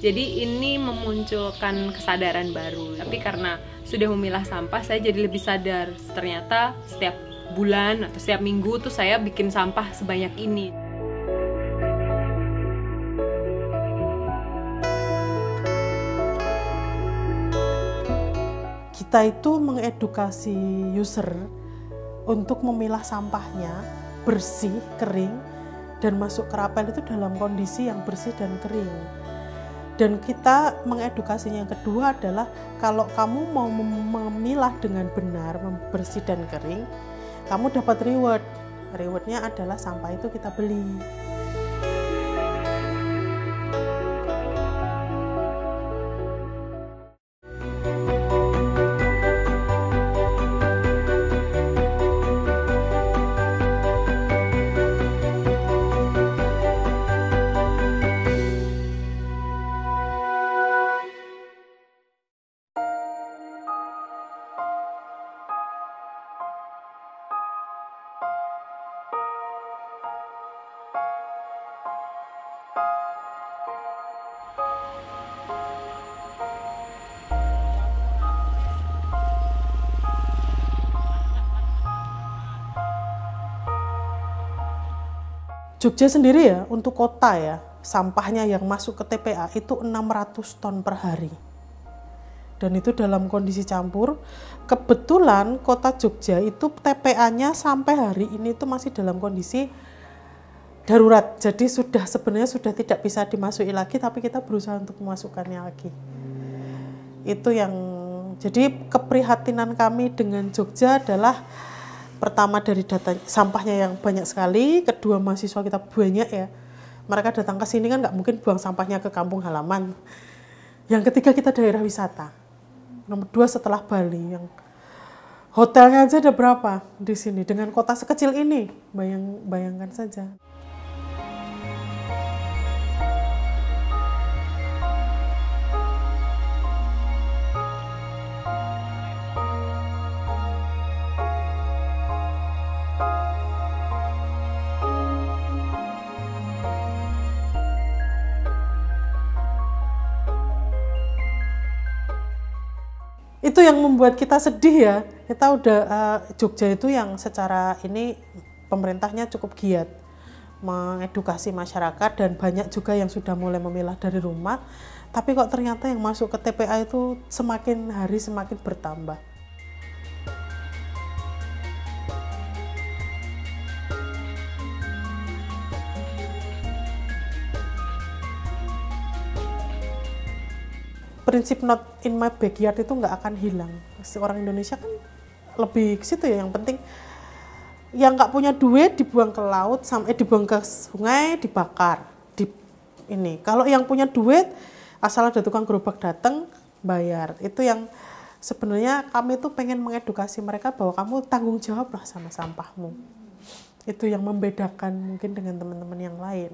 Jadi ini memunculkan kesadaran baru. Tapi karena sudah memilah sampah, saya jadi lebih sadar. Ternyata setiap bulan atau setiap minggu tuh saya bikin sampah sebanyak ini. Kita itu mengedukasi user untuk memilah sampahnya bersih, kering, dan masuk ke rapel itu dalam kondisi yang bersih dan kering. Dan kita mengedukasinya yang kedua adalah kalau kamu mau memilah dengan benar, bersih dan kering, kamu dapat reward. Rewardnya adalah sampah itu kita beli. Jogja sendiri ya, untuk kota ya, sampahnya yang masuk ke TPA itu 600 ton per hari. Dan itu dalam kondisi campur. Kebetulan kota Jogja itu TPA-nya sampai hari ini itu masih dalam kondisi darurat. Jadi sebenarnya sudah tidak bisa dimasuki lagi, tapi kita berusaha untuk memasukkannya lagi. Itu yang, jadi keprihatinan kami dengan Jogja adalah pertama dari data sampahnya yang banyak sekali, kedua mahasiswa kita banyak ya. Mereka datang ke sini kan nggak mungkin buang sampahnya ke kampung halaman. Yang ketiga kita daerah wisata. Nomor 2 setelah Bali, yang hotelnya aja ada berapa di sini dengan kota sekecil ini, bayangkan saja. Itu yang membuat kita sedih ya. Kita udah Jogja itu yang secara ini pemerintahnya cukup giat mengedukasi masyarakat dan banyak juga yang sudah mulai memilah dari rumah. Tapi kok ternyata yang masuk ke TPA itu semakin hari semakin bertambah. Prinsip not in my backyard itu nggak akan hilang. Orang Indonesia kan lebih ke situ ya, yang penting yang nggak punya duit dibuang ke laut, dibuang ke sungai, dibakar. Ini kalau yang punya duit, asal ada tukang gerobak datang, bayar. Itu yang sebenarnya kami tuh pengen mengedukasi mereka bahwa kamu tanggung jawab lah sama sampahmu. Itu yang membedakan mungkin dengan teman-teman yang lain.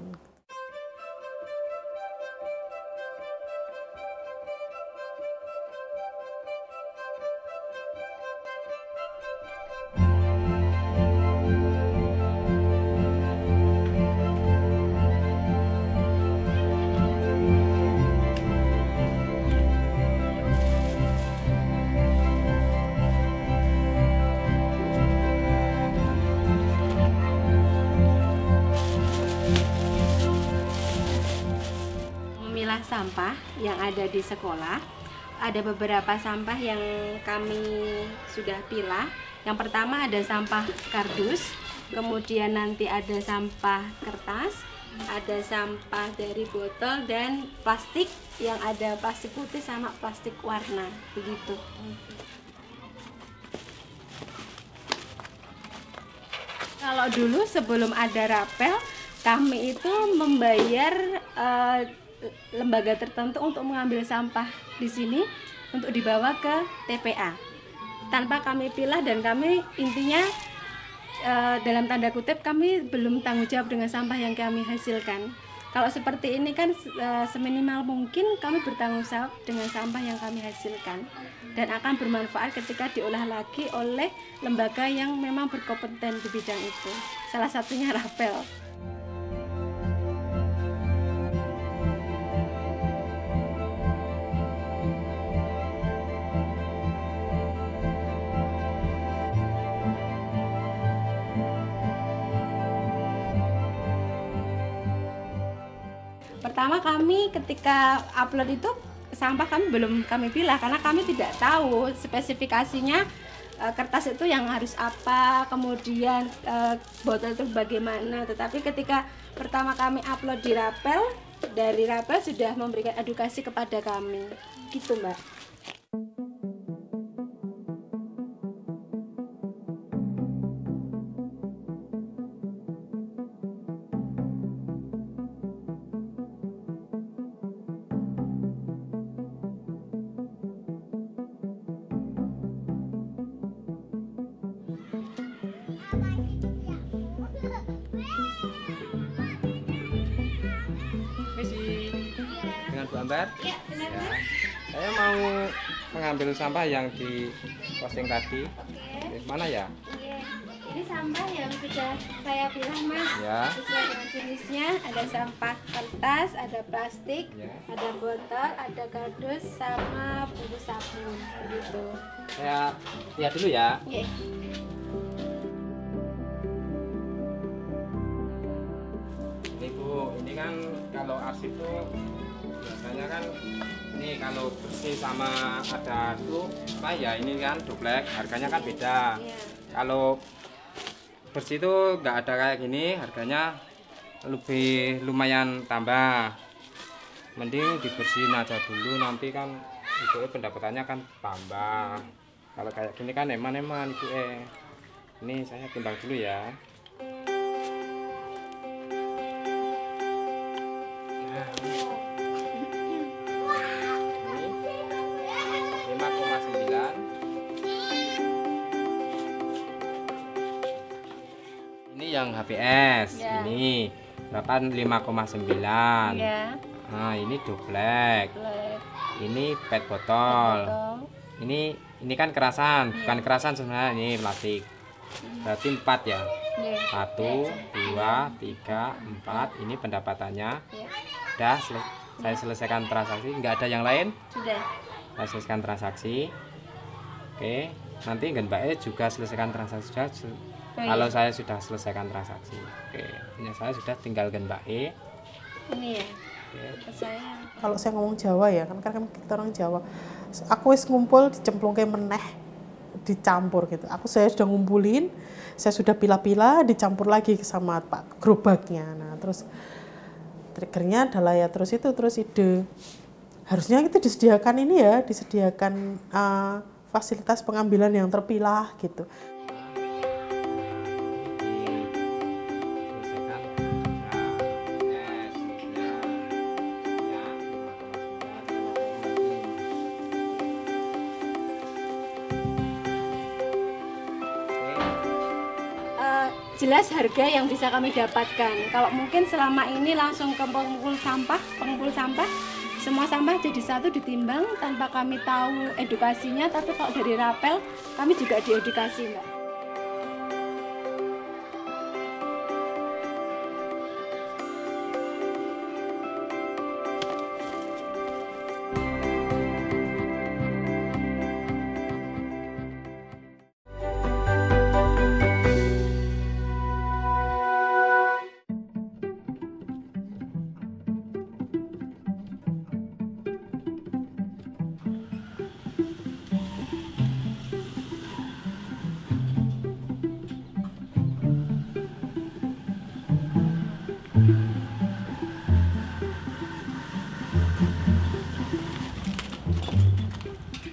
Sampah yang ada di sekolah, ada beberapa sampah yang kami sudah pilah. Yang pertama ada sampah kardus, kemudian nanti ada sampah kertas, ada sampah dari botol dan plastik, yang ada plastik putih sama plastik warna, begitu. Kalau dulu sebelum ada rapel, kami itu membayar lembaga tertentu untuk mengambil sampah di sini untuk dibawa ke TPA tanpa kami pilah, dan kami intinya dalam tanda kutip kami belum tanggung jawab dengan sampah yang kami hasilkan. Kalau seperti ini kan seminimal mungkin kami bertanggung jawab dengan sampah yang kami hasilkan dan akan bermanfaat ketika diolah lagi oleh lembaga yang memang berkompeten di bidang itu. Salah satunya Rapel. Pertama kami ketika upload itu sampah kami belum kami pilah karena kami tidak tahu spesifikasinya kertas itu yang harus apa, kemudian botol itu bagaimana. Tetapi ketika pertama kami upload di Rapel, dari Rapel sudah memberikan edukasi kepada kami, gitu Mbak. Dengan Bu Ambar? Ya, benar Mas. Saya mau mengambil sampah yang di posting tadi. Mana ya? Iya. Ini sampah yang sudah saya pilah Mas. Ya. Sesuai dengan jenisnya, ada sampah kertas, ada plastik, Ya. ada botol, ada kardus, sama bungkus sabun, begitu. Saya lihat dulu ya. Iya. Ini Bu, ini kan kalau arsip tuh biasanya kan ini kalau bersih sama ada tuh apa ya, ini kan double, harganya kan beda. Iya. Kalau bersih itu nggak ada kayak gini, harganya lebih lumayan tambah. Mending dibersihin aja dulu, nanti kan itu pendapatannya kan tambah. Kalau kayak gini kan eman-eman itu Ini saya timbang dulu ya. Nah, ini 5,9. Ini yang HPS, Ya. ini berapa 5,9. Iya. Nah, ini double. Black. Ini PET botol. Botol. Ini kan kerasan, bukan kerasan sebenarnya, ini plastik. Berarti 4 ya. Iya. 1, 2, 3, 4. Ini pendapatannya. Iya. Udah saya selesaikan transaksi, nggak ada yang lain. Sudah. Saya selesaikan transaksi. Oke, nanti Mbak E juga selesaikan transaksi juga. Kalau saya sudah selesaikan transaksi. Oke, ini saya sudah tinggal Mbak E. Ini ya. Oke. Saya. Kalau saya ngomong Jawa ya, kan kita orang Jawa. Aku wis ngumpul dicemplungke meneh, dicampur gitu. Saya sudah ngumpulin, saya sudah pilah-pilah, dicampur lagi sama Pak gerobaknya. Nah, terus triggernya adalah ya terus ide. Harusnya itu disediakan ini ya, disediakan fasilitas pengambilan yang terpilah gitu. Jelas harga yang bisa kami dapatkan. Kalau mungkin selama ini langsung ke pengumpul sampah, semua sampah jadi satu ditimbang tanpa kami tahu edukasinya. Tapi kalau dari Rapel, kami juga diedukasi, Mbak.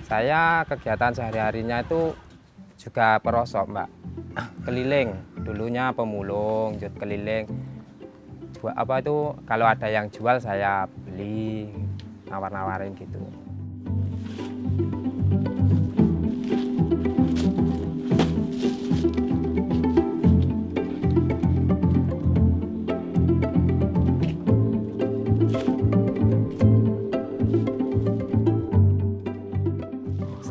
Saya kegiatan sehari-harinya itu juga perosok, Mbak. Keliling, dulunya pemulung, keliling. Buat apa itu, kalau ada yang jual saya beli, nawar-nawarin gitu.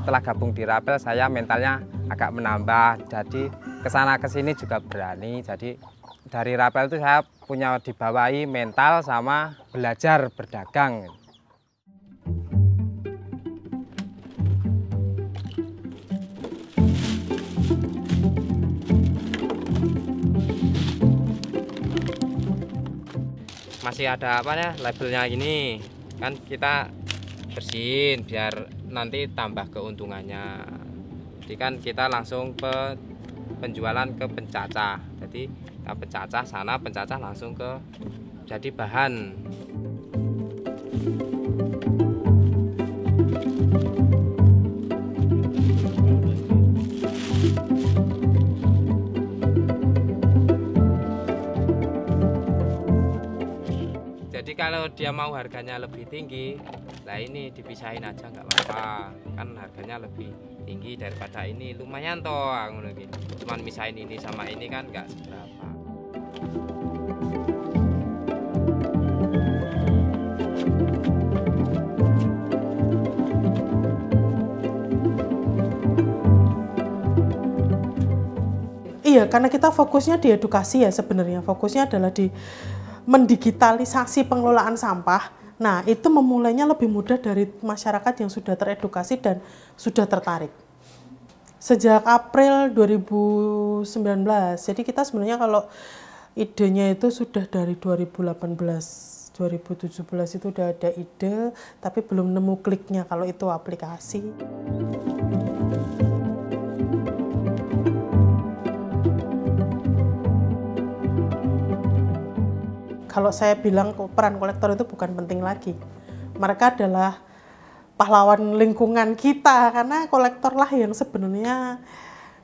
setelah gabung di Rapel saya mentalnya agak menambah, jadi kesana kesini juga berani. Jadi dari Rapel itu saya punya dibawahi mental sama belajar berdagang. Masih ada apa ya, labelnya gini kan, kita bersihin biar nanti tambah keuntungannya. Jadi kan kita langsung penjualan ke pencacah, jadi kita pencacah sana, pencacah langsung ke jadi bahan. Jadi kalau dia mau harganya lebih tinggi, lah ini dipisahin aja nggak apa-apa, kan harganya lebih tinggi daripada ini, lumayan toh, cuman misahin ini sama ini kan nggak seberapa. Iya, karena kita fokusnya di edukasi ya sebenarnya, fokusnya adalah di mendigitalisasi pengelolaan sampah. Nah, itu memulainya lebih mudah dari masyarakat yang sudah teredukasi dan sudah tertarik. Sejak April 2019, jadi kita sebenarnya kalau idenya itu sudah dari 2018, 2017 itu udah ada ide, tapi belum nemu kliknya kalau itu aplikasi. Kalau saya bilang peran kolektor itu bukan penting lagi. Mereka adalah pahlawan lingkungan kita, karena kolektor lah yang sebenarnya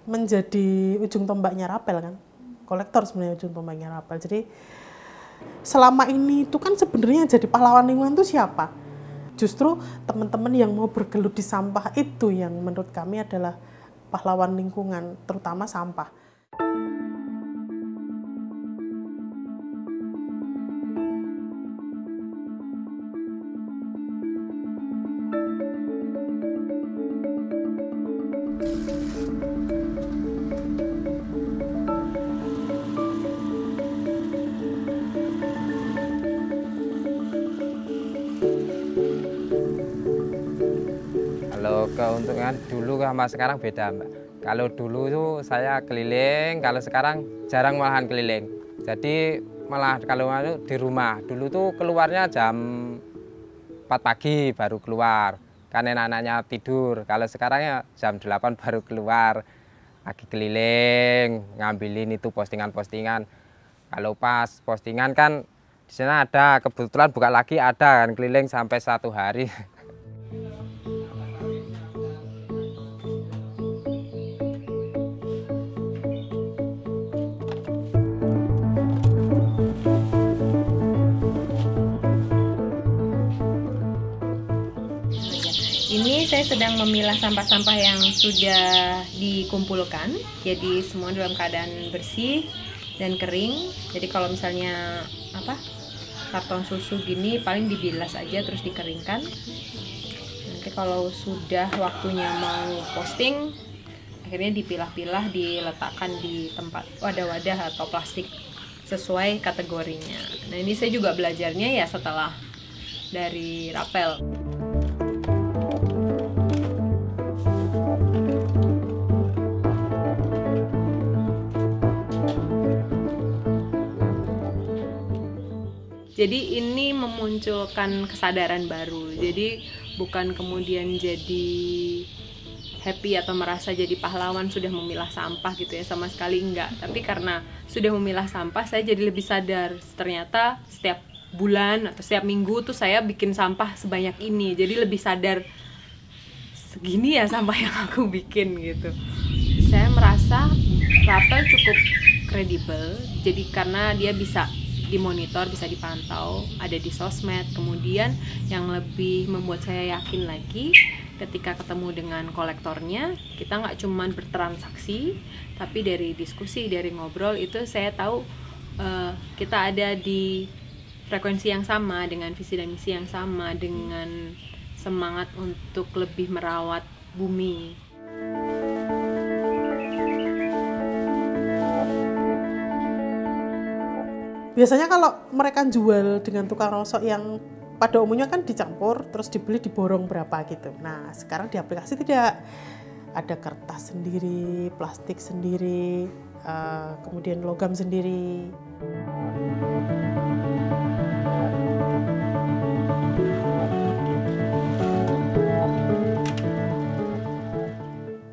menjadi ujung tombaknya Rapel kan. Kolektor sebenarnya ujung tombaknya Rapel. Jadi selama ini itu kan sebenarnya jadi pahlawan lingkungan itu siapa? Justru teman-teman yang mau bergelut di sampah itu yang menurut kami adalah pahlawan lingkungan, terutama sampah. Kalau keuntungan dulu sama sekarang beda, Mbak. Kalau dulu itu saya keliling, kalau sekarang jarang malahan keliling. Jadi malah kalau di rumah, dulu tuh keluarnya jam 4 pagi baru keluar. Kan anak-anaknya tidur. Kalau sekarang ya jam 8 baru keluar. Lagi keliling, ngambilin itu postingan-postingan. Kalau pas postingan kan di sana ada, kebetulan buka lagi ada kan, keliling sampai 1 hari. Ini saya sedang memilah sampah-sampah yang sudah dikumpulkan, jadi semua dalam keadaan bersih dan kering. Jadi kalau misalnya karton susu gini paling dibilas aja terus dikeringkan. Nanti kalau sudah waktunya mau posting, akhirnya dipilah-pilah, diletakkan di tempat wadah-wadah atau plastik sesuai kategorinya. Nah, ini saya juga belajarnya ya setelah dari Rapel. Jadi ini memunculkan kesadaran baru. Jadi bukan kemudian jadi happy atau merasa jadi pahlawan sudah memilah sampah gitu ya, sama sekali enggak. Tapi karena sudah memilah sampah, saya jadi lebih sadar. Ternyata setiap bulan atau setiap minggu tuh saya bikin sampah sebanyak ini. Jadi lebih sadar, segini ya sampah yang aku bikin gitu. Saya merasa Rapel cukup kredibel. Jadi karena dia bisa dimonitor, bisa dipantau, ada di sosmed. Kemudian yang lebih membuat saya yakin lagi, ketika ketemu dengan kolektornya, kita nggak cuman bertransaksi, tapi dari diskusi, dari ngobrol itu saya tahu kita ada di frekuensi yang sama, dengan visi dan misi yang sama, dengan semangat untuk lebih merawat bumi. Biasanya kalau mereka jual dengan tukang rosok yang pada umumnya kan dicampur terus dibeli diborong berapa gitu. Nah sekarang di aplikasi tidak, ada kertas sendiri, plastik sendiri, kemudian logam sendiri.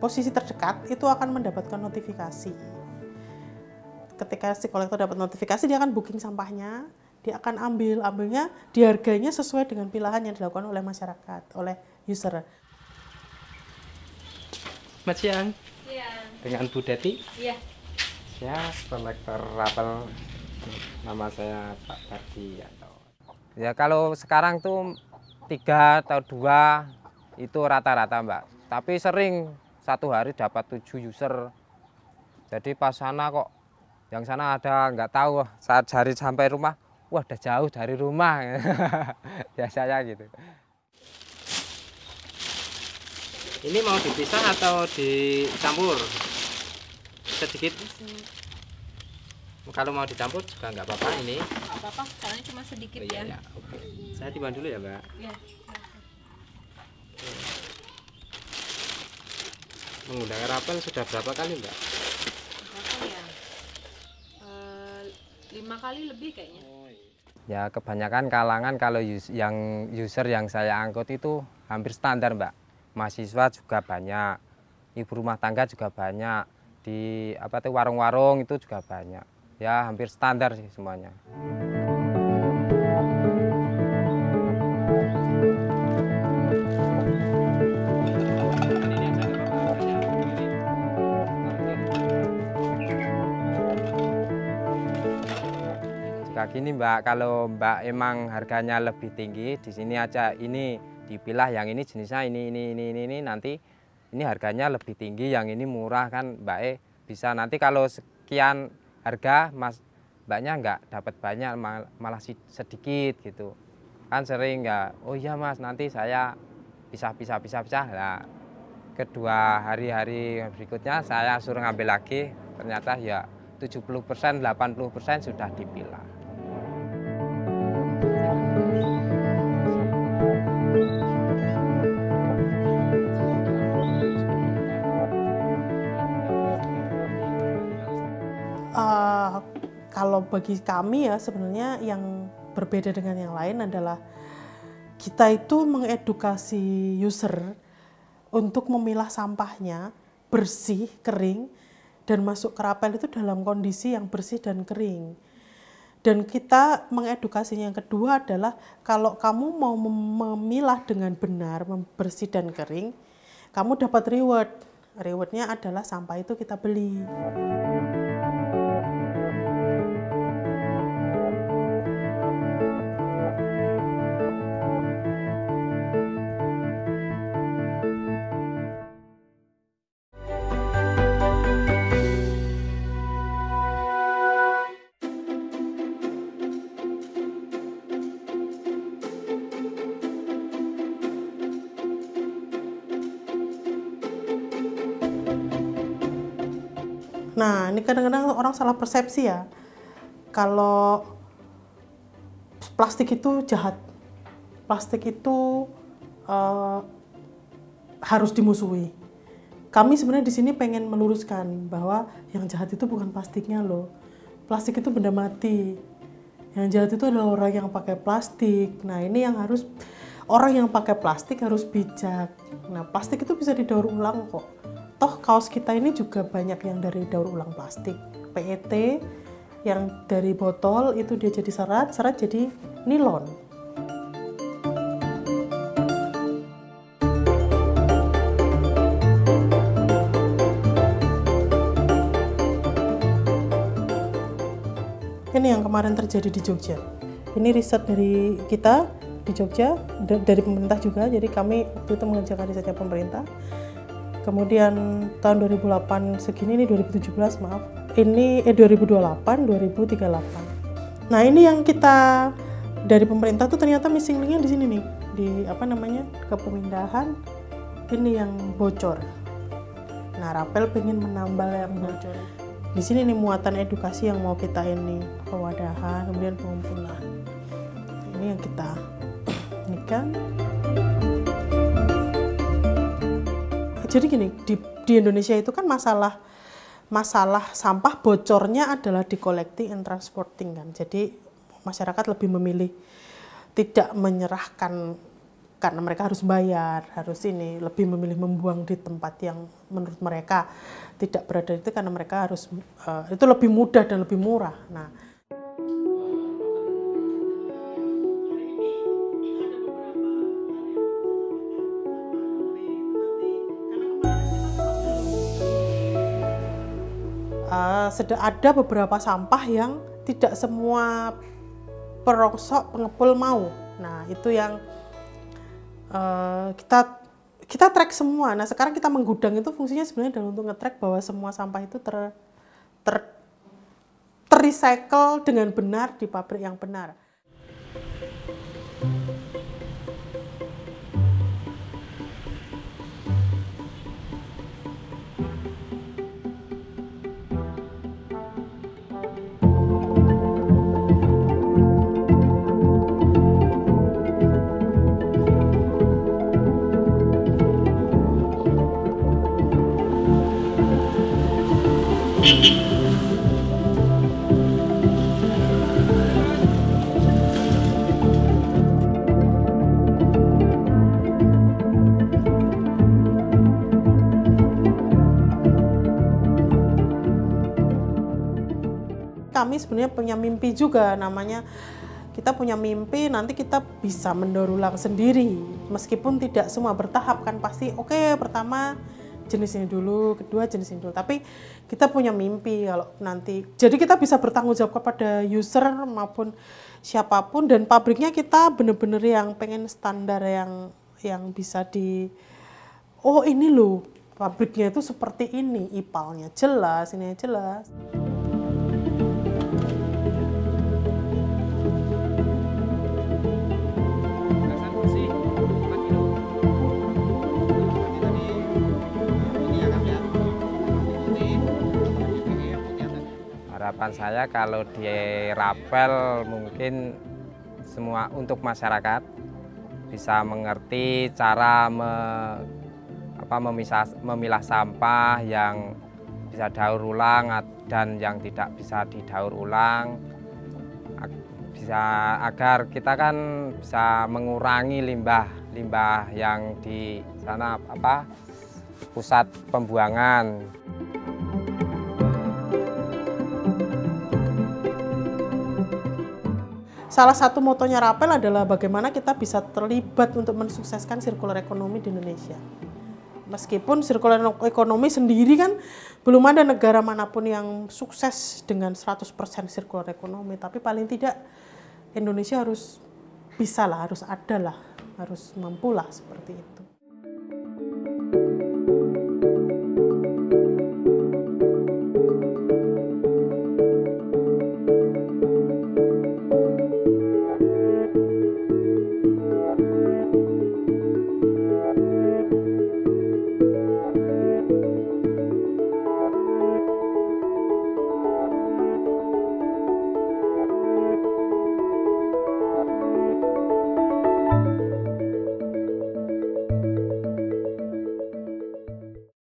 Posisi terdekat itu akan mendapatkan notifikasi. Ketika si kolektor dapat notifikasi, dia akan booking sampahnya, dia akan ambilnya dihargainya sesuai dengan pilihan yang dilakukan oleh masyarakat, oleh user. Selamat siang. Iya. Dengan Bu Deti. Iya. Ya, kolektor rapel. Nama saya Pak Tardi. Ya kalau sekarang tuh 3 atau 2 itu rata-rata Mbak. Tapi sering satu hari dapat 7 user. Jadi pas sana kok yang sana ada nggak tahu, saat hari sampai rumah, wah udah jauh dari rumah. Biasanya gitu. Ini mau dipisah atau dicampur? Sedikit. Kalau mau dicampur juga nggak apa-apa ini. Nggak apa-apa, soalnya cuma sedikit ya. Ya, oke. Saya timbang dulu ya Mbak. Iya. Mengundang rapel sudah berapa kali Mbak? Berapa ya? 5 kali lebih kayaknya. Ya kebanyakan kalangan kalau yang user yang saya angkut itu hampir standar Mbak. Mahasiswa juga banyak, ibu rumah tangga juga banyak, di warung-warung itu juga banyak. Ya hampir standar sih semuanya. Jika gini Mbak, kalau Mbak emang harganya lebih tinggi, di sini aja ini dipilah, yang ini jenisnya ini nanti ini harganya lebih tinggi, yang ini murah kan Mbak bisa nanti kalau sekian harga Mbaknya nggak dapat banyak, malah sedikit gitu kan sering nggak. Oh iya Mas, nanti saya pisah lah, kedua hari berikutnya saya suruh ngambil lagi, ternyata ya 70% 80% sudah dipilah. Kalau bagi kami ya sebenarnya yang berbeda dengan yang lain adalah kita itu mengedukasi user untuk memilah sampahnya bersih, kering, dan masuk ke rapel itu dalam kondisi yang bersih dan kering. Dan kita mengedukasinya yang kedua adalah kalau kamu mau memilah dengan benar, bersih dan kering, kamu dapat reward. Rewardnya adalah sampah itu kita beli. Nah, ini kadang-kadang orang salah persepsi ya. Kalau plastik itu jahat, plastik itu harus dimusuhi. Kami sebenarnya di sini pengen meluruskan bahwa yang jahat itu bukan plastiknya loh. Plastik itu benda mati. Yang jahat itu adalah orang yang pakai plastik. Nah, ini yang harus orang yang pakai plastik harus bijak. Nah, plastik itu bisa didaur ulang kok. Toh kaos kita ini juga banyak yang dari daur ulang plastik. PET yang dari botol itu dia jadi serat jadi nilon. Ini yang kemarin terjadi di Jogja. Ini riset dari kita di Jogja, dari pemerintah juga. Jadi kami waktu itu mengerjakan risetnya pemerintah. Kemudian tahun 2008 segini, ini 2017 maaf, ini 2028, 2038. Nah ini yang kita dari pemerintah tuh ternyata missing linknya di sini nih, di Kepemindahan ini yang bocor. Nah, Rapel pengen menambal yang bocor. Di sini nih muatan edukasi yang mau kita ini, pewadahan, kemudian pengumpulan. Ini yang kita ini kan. Jadi gini, di Indonesia itu kan masalah sampah bocornya adalah di collecting and transporting kan. Jadi masyarakat lebih memilih tidak menyerahkan karena mereka harus bayar, harus ini, lebih memilih membuang di tempat yang menurut mereka tidak berada itu karena mereka harus itu lebih mudah dan lebih murah. Nah, ada beberapa sampah yang tidak semua perongsok pengepul mau. Nah, itu yang kita track semua. Nah, sekarang kita menggudang itu fungsinya sebenarnya adalah untuk nge-track bahwa semua sampah itu terrecycle dengan benar di pabrik yang benar. Kami sebenarnya punya mimpi juga, namanya kita punya mimpi nanti kita bisa mendaur ulang sendiri meskipun tidak semua bertahap kan, pasti oke, pertama jenis ini dulu, kedua jenis ini dulu, tapi kita punya mimpi kalau nanti jadi kita bisa bertanggung jawab kepada user maupun siapapun, dan pabriknya kita bener-bener yang pengen standar yang bisa oh ini loh pabriknya itu seperti ini, IPAL-nya jelas, ini jelas. Harapan saya kalau di Rapel mungkin semua untuk masyarakat bisa mengerti cara memilah sampah yang bisa daur ulang dan yang tidak bisa didaur ulang, agar kita kan bisa mengurangi limbah yang di sana pusat pembuangan. Salah satu motonya Rapel adalah bagaimana kita bisa terlibat untuk mensukseskan circular economy di Indonesia. Meskipun circular economy sendiri kan belum ada negara manapun yang sukses dengan 100% circular economy, tapi paling tidak Indonesia harus bisa lah, harus ada lah, harus mampu lah seperti itu.